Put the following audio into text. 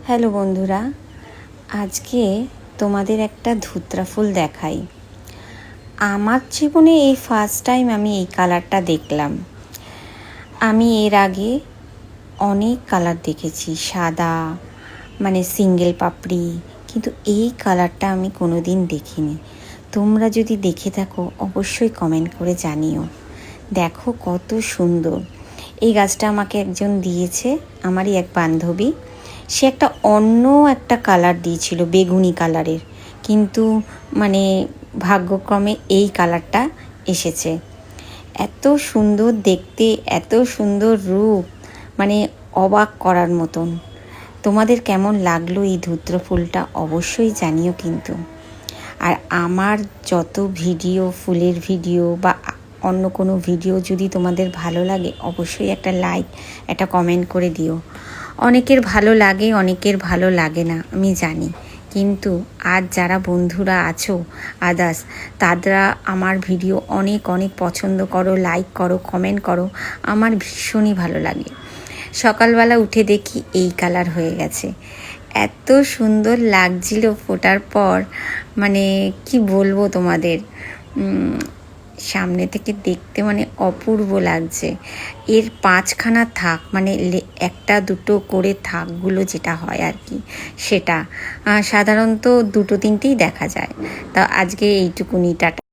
Hello বন্ধুরা, আজকে তোমাদের একটা ধুতরা ফুল দেখাই। আমার জীবনে এই ফার্স্ট টাইম আমি এই কালারটা দেখলাম। আমি এর আগে অনেক কালার দেখেছি, সাদা মানে সিঙ্গেল পাপড়ি, কিন্তু এই কালারটা আমি কোনো দিন দেখিনি। তোমরা যদি দেখে থাকো অবশ্যই কমেন্ট করে জানিও। দেখো কত সুন্দর। এই গাছটা আমাকে একজন দিয়েছে, আমারই এক বান্ধবী। সে একটা অন্য একটা কালার দিয়েছিল, বেগুনি কালারের, কিন্তু মানে ভাগ্যক্রমে এই কালারটা এসেছে। এত সুন্দর দেখতে, এত সুন্দর রূপ, মানে অবাক করার মতন। তোমাদের কেমন লাগলো এই ধুতরা ফুলটা অবশ্যই জানিও কিন্তু। আর আমার যত ভিডিও, ফুলের ভিডিও বা অন্য কোনো ভিডিও যদি তোমাদের ভালো লাগে অবশ্যই একটা লাইক, একটা কমেন্ট করে দিও। অনেকের ভালো লাগে, অনেকের ভালো লাগে না আমি জানি, কিন্তু আজ যারা বন্ধুরা আছো আদার্স, তারা আমার ভিডিও অনেক অনেক পছন্দ করো, লাইক করো, কমেন্ট করো, আমার ভীষণই ভালো লাগে। সকালবেলা উঠে দেখি এই কালার হয়ে গেছে। এত সুন্দর লাগছিল ফোটার পর, মানে কি বলবো তোমাদের, সামনে থেকে দেখতে মানে অপূর্ব লাগছে। এর 5খানা থাক, মানে একটা দুটো করে থাকগুলো যেটা হয় আর কি, সেটা সাধারণত দুটো তিনটেই দেখা যায়। তা আজকে এইটুকুনি, টাটা।